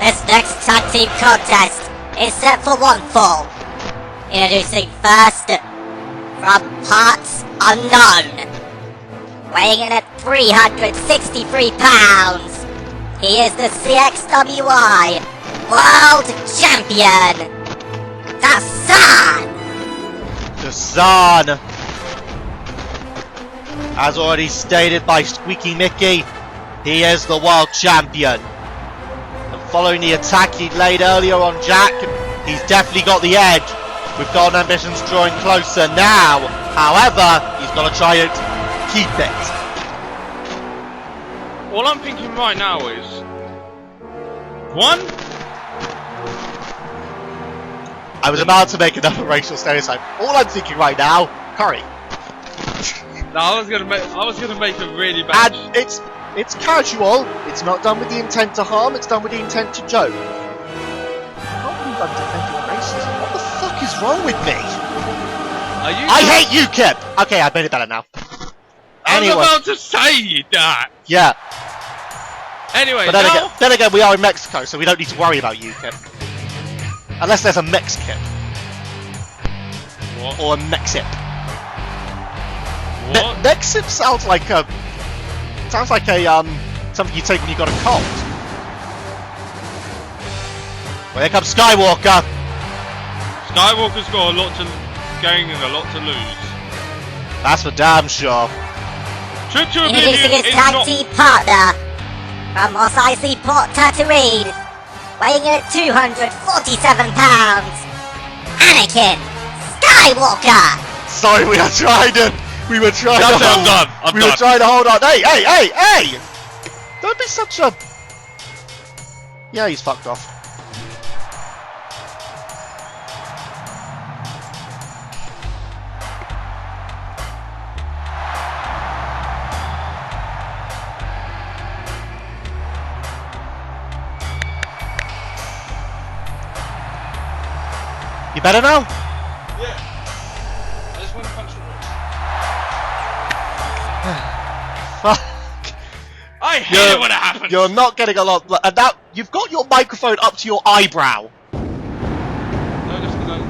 This next tag team contest is set for one fall. Introducing first, from parts unknown. Weighing in at 363 pounds, he is the CXWI World Champion, Desann! Desann! As already stated by Squeaky Mickey, he is the World Champion. And following the attack he laid earlier on Jack, he's definitely got the edge, with Golden Ambitions drawing closer now. However, he's got to try and keep it. All I'm thinking right now is... one? I was about to make another racial stereotype. All I'm thinking right now, curry. No, I was gonna make a really bad... And it's casual, it's not done with the intent to harm, it's done with the intent to joke. I can't believe I'm defending racism. What the fuck is wrong with me? I hate UKIP! Okay, I've made it better now. Anyway. I was about to say that! Yeah. Anyway, but then again, we are in Mexico, so we don't need to worry about UKIP. Unless there's a Mexkip. What? Or a Mexip. What? Mexip sounds like a... something you take when you got a cold. Well, here comes Skywalker! Skywalker's got a lot to gain and a lot to lose. That's for damn sure. Trip to Introducing his tag team partner, from Mos Eisley Port Tatooine, weighing in at 247 pounds, Anakin Skywalker! Sorry, we were trying to I'm done. were trying to hold on. Hey! Don't be such a... Yeah, he's fucked off. You better now? Yeah. I just want to punch the wall. Fuck. I hate it when it happens. You're not getting a lot. And now you've got your microphone up to your eyebrow. No, just because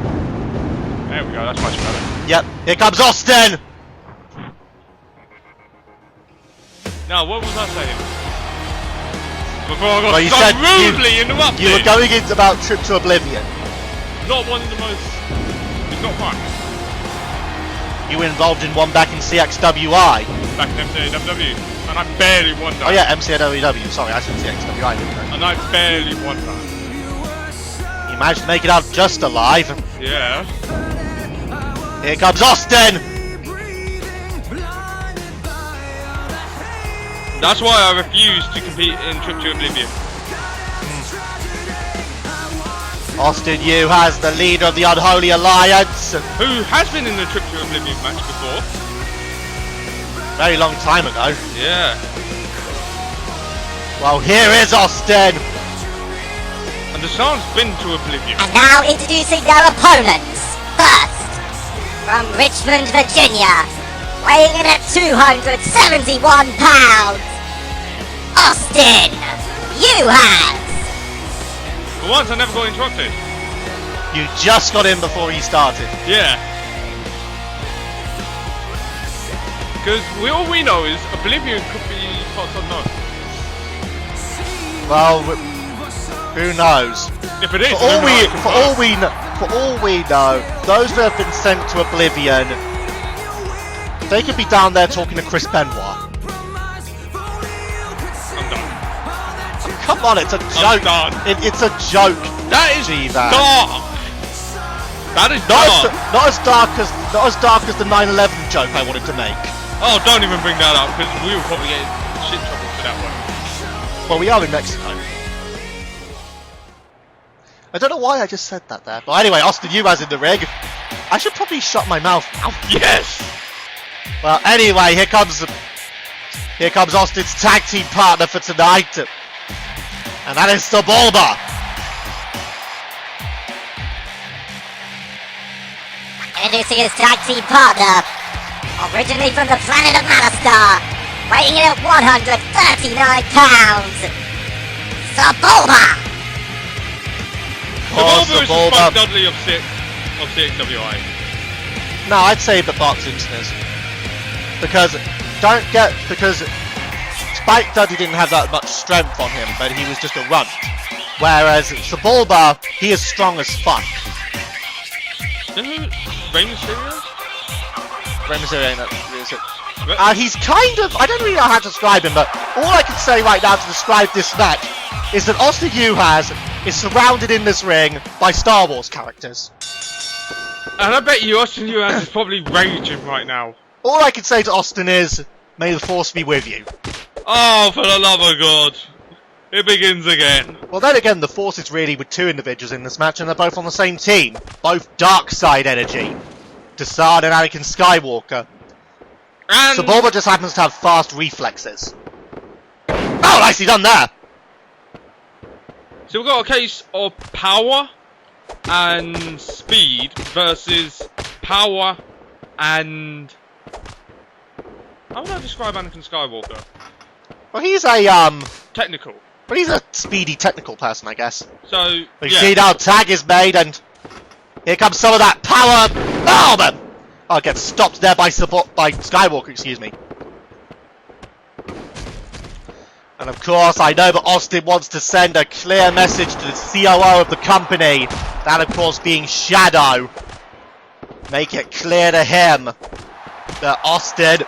there we go. That's much better. Yep. Here comes Austin. Now, what was I saying? Before I got Well, you so said rudely interrupted. You were going into about Trip to Oblivion. Not one of the most... It's not fun. You were involved in one back in CXWI. Back in MCAWW. And I barely won that. Oh yeah, MCAWW. Sorry, I said CXWI, didn't I? And I barely won that. You managed to make it out just alive. Yeah. Here comes Austin! That's why I refuse to compete in Trip to Oblivion. Austin Juhasz, the leader of the Unholy Alliance. Who has been in the Trip to Oblivion match before. Very long time ago. Yeah. Well, here is Austin. And Desann's been to Oblivion. And now introducing their opponents. First, from Richmond, Virginia, weighing in at 271 pounds, Austin Juhasz! For once I never got interrupted. You just got in before he started. Yeah. Because all we know is Oblivion could be parts unknown. Well, who knows? If it is, for all we know, those that have been sent to Oblivion, they could be down there talking to Chris Benoit. I'm done. Come on, it's a joke. It's a joke. That is dark. That is dark. Not as dark as the 9/11 joke I wanted to make. Oh, don't even bring that up because we will probably get shit trouble for that one. Well, we are in Mexico. I don't know why I just said that there. But anyway, Austin Juhasz in the rig. I should probably shut my mouth now. Yes. Well, anyway, here comes Austin's tag team partner for tonight, and that is Sebulba. Introducing his tag team partner, originally from the planet of Malastar, weighing in at 139 pounds, Sebulba! Sebulba. Dudley of CXWI. No, I'd say that Bart Simpson is. Because Spike Dudley didn't have that much strength on him, but he was just a runt. Whereas Sebulba, he is strong as fuck. Rey Mysterio? Rey Mysterio, he's kind of, I don't really know how to describe him, but all I can say right now to describe this match is that Austin Juhasz is surrounded in this ring by Star Wars characters. And I bet you Austin Juhasz is probably raging right now. All I can say to Austin is, may the Force be with you. Oh, for the love of God. It begins again. Well, then again, the Force is really with two individuals in this match, and they're both on the same team. Both dark side energy. Desann and Anakin Skywalker. And Sebulba just happens to have fast reflexes. Oh, nicely done there! so we've got a case of power and speed versus power and... How would I describe Anakin Skywalker? Well, he's a, Technical. Well, he's a speedy technical person, I guess. So, But you see now, tag is made, and here comes some of that power. Oh, man! Oh, it gets stopped there by Skywalker, excuse me. And of course, I know that Austin wants to send a clear message to the COO of the company. That, of course, being Shadow. Make it clear to him that Austin,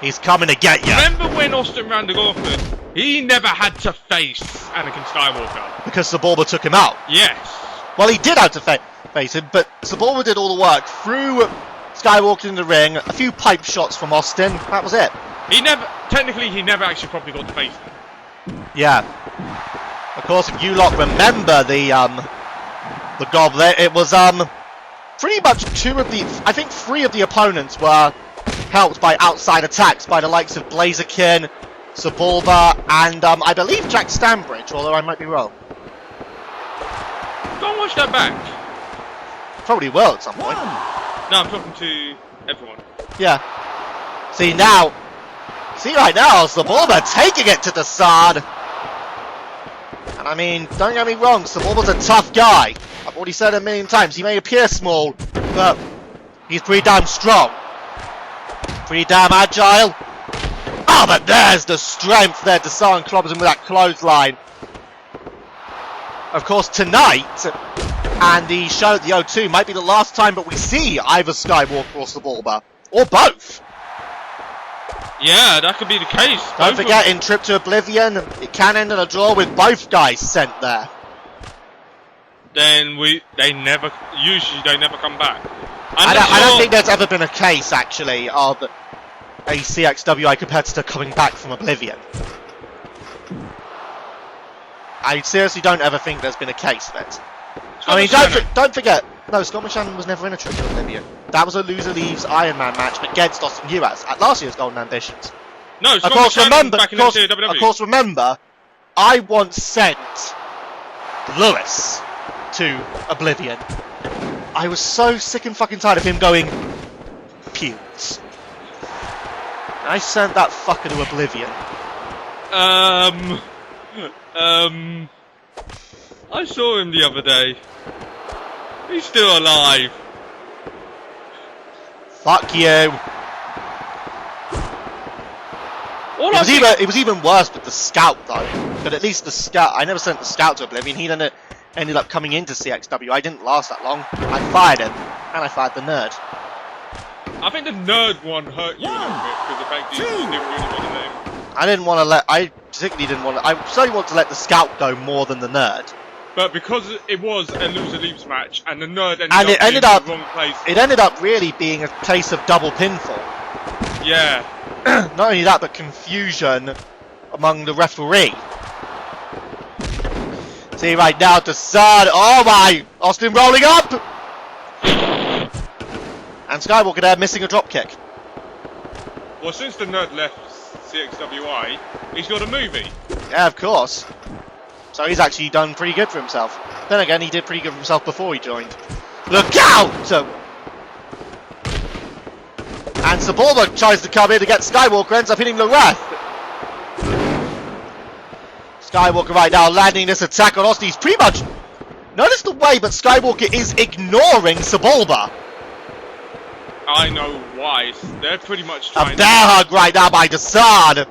he's coming to get you. remember when Austin ran the gauntlet? He never had to face Anakin Skywalker. Because Sebulba took him out. Yes. Well, he did have to face him, but Sebulba did all the work. Threw Skywalker in the ring, a few pipe shots from Austin, that was it. He never actually probably got to face him. Yeah. Of course, if you lot remember the goblet, it was, pretty much I think three of the opponents were helped by outside attacks by the likes of Blaziken, Sebulba, and, I believe Jack Stanbridge, although I might be wrong. Go and watch that back. Probably will at some point. No, I'm talking to everyone. Yeah. See right now, Sebulba taking it to Desann. And I mean, don't get me wrong, Sebulba's a tough guy. I've already said it a million times. He may appear small, but he's pretty damn strong. Pretty damn agile. Oh, but there's the strength there. Desann clobbers him with that clothesline. Of course, tonight, and the show at the O2 might be the last time that we see either Skywalker or Sebulba. Or both. Yeah, that could be the case. Don't forget, in Trip to Oblivion, it can end in a draw with both guys sent there. Then they never come back. I don't think there's ever been a case, actually, of a CXWI competitor coming back from Oblivion. I seriously don't ever think there's been a case of it. I mean, don't forget, no, Myst was never in a Trip to Oblivion. That was a loser leaves Iron Man match against Austin Juhasz at last year's Golden Ambitions. No, of course, remember, I once sent Lewis to Oblivion. I was so sick and fucking tired of him going pubes. I sent that fucker to Oblivion. I saw him the other day. He's still alive. Fuck you. It was even worse with the Scout though. But at least the Scout, I never sent the Scout to Oblivion. He ended up coming into CXW. I didn't last that long. I fired him, and I fired the nerd. I think the nerd one hurt you a little bit because the fact that you didn't really want to name. I particularly didn't want to. I certainly want to let the Scout go more than the nerd. But because it was a loser leaves match, and the nerd ended up in the wrong place. It ended up really being a case of double pinfall. Yeah. Not only that, but confusion among the referee. See right now, Desann. Oh my! Austin rolling up! And Skywalker there missing a drop kick. Well, since the nerd left CXWI, he's got a movie. Yeah, of course. So he's actually done pretty good for himself. Then again, he did pretty good for himself before he joined. Look out! And Sebulba tries to come in to get Skywalker, ends up hitting the ref. Skywalker right now landing this attack on Austin. He's pretty much Notice the way, but Skywalker is ignoring Sebulba. I know why. They're pretty much A trying. bear hug right now by Desann.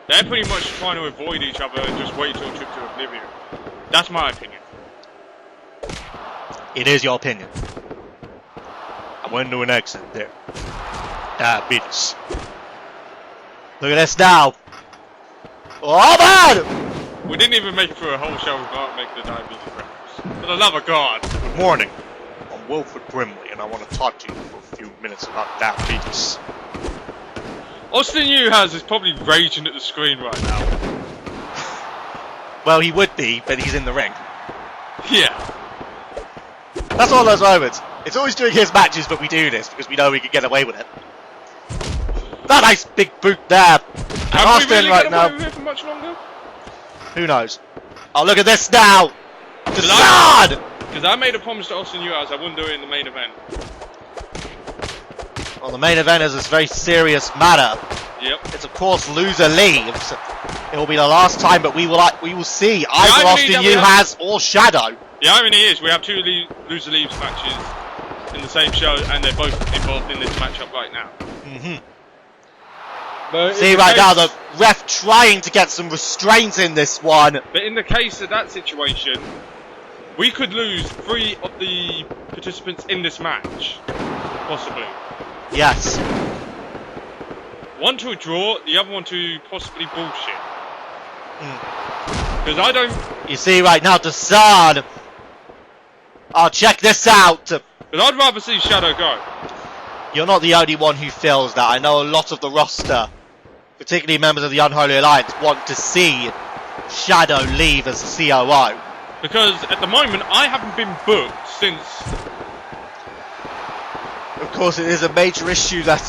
They're pretty much trying to avoid each other and just wait till trip to oblivion. That's my opinion. It is your opinion. I went to an exit there. Diabetes. Look at this now. Oh man! We didn't even make it through a whole show without making the diabetes reference. For the love of God. Good morning. I'm Wilfred Brimley, and I want to talk to you for a few minutes about diabetes. Austin Juhasz is probably raging at the screen right now. Well, he would be, but he's in the ring. Yeah. That's all those moments. It's always during his matches, but we do this because we know we can get away with it. That nice big boot there. Have Austin we really right got now. away with it for much longer? Who knows? Oh, look at this now. Desann! Because I made a promise to Austin Juhasz I wouldn't do it in the main event. Well, the main event is a very serious matter. Yep. It's of course loser leaves. It will be the last time, but we will see either Austin Juhasz or Shadow. The irony is we have two loser leaves matches in the same show, and they're both involved in this matchup right now. But See right now the ref trying to get some restraints in this one. But in the case of that situation, we could lose 3 of the participants in this match, possibly. Yes. One to a draw, the other one to possibly bullshit. Because I don't. You see right now Desann. Oh, check this out. But I'd rather see Shadow go. You're not the only one who feels that. I know a lot of the roster, particularly members of the Unholy Alliance, want to see Shadow leave as the COO. Because at the moment, I haven't been booked since. Of course, it is a major issue that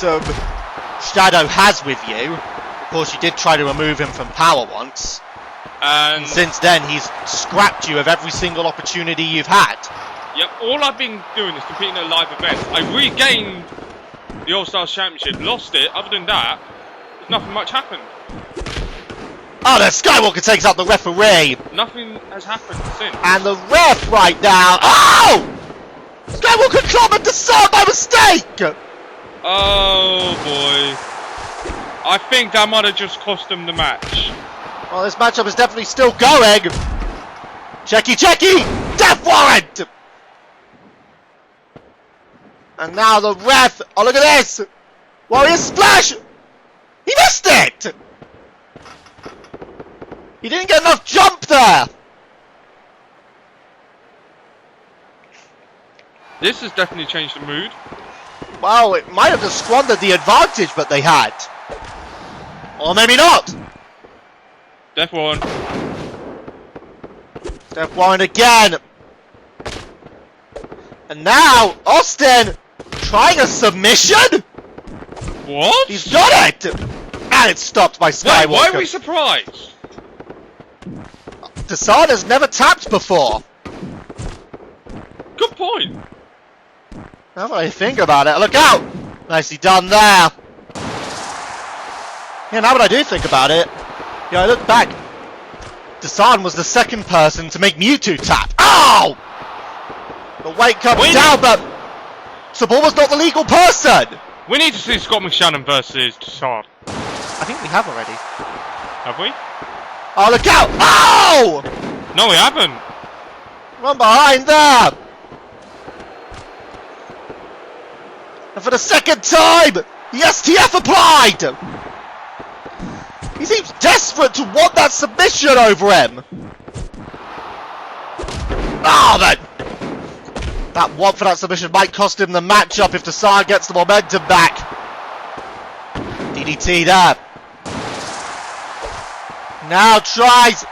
Shadow has with you. Of course, you did try to remove him from power once. And Since then, he's scrapped you of every single opportunity you've had. Yep, all I've been doing is competing at live events. I regained the All-Stars Championship, lost it. Other than that, nothing much happened. Oh, the Skywalker takes out the referee. Nothing has happened since. And the ref right now. Oh! Skywalker clobbered Desann by mistake! Oh boy. I think that might have just cost him the match. Well, this matchup is definitely still going. Checky, checky! Death warrant! And now the ref. Oh, look at this! Warrior splash! He missed it! He didn't get enough jump there! This has definitely changed the mood. Well, it might have just squandered the advantage that they had. Or maybe not! Death Warrant. Death warrant again! And now, Austin trying a submission? What? He's got it! And it's stopped by Skywalker. Wait, why are we surprised? Desann has never tapped before. Good point. Now that I think about it, look out! Nicely done there. Yeah, now that I do think about it, yeah, I look back. Desann was the second person to make Mewtwo tap. Ow! The weight comes down, but Sebulba's not the legal person. We need to see Scott McShannon versus Desann. I think we have already. Have we? Oh, look out! Ow! No, we haven't. Run behind there! And for the second time, the STF applied! He seems desperate to want that submission over him! Oh, that want for that submission might cost him the matchup if Desann gets the momentum back. DDT there. Now tries.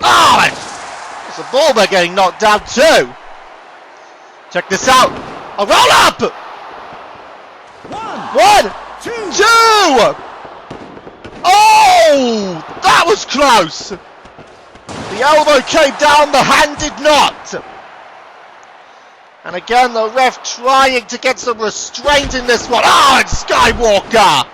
Oh, and Sebulba getting knocked down too. Check this out. A roll up. One, two. Oh, that was close. The elbow came down, the hand did not. And again, the ref trying to get some restraint in this one. Oh, and Skywalker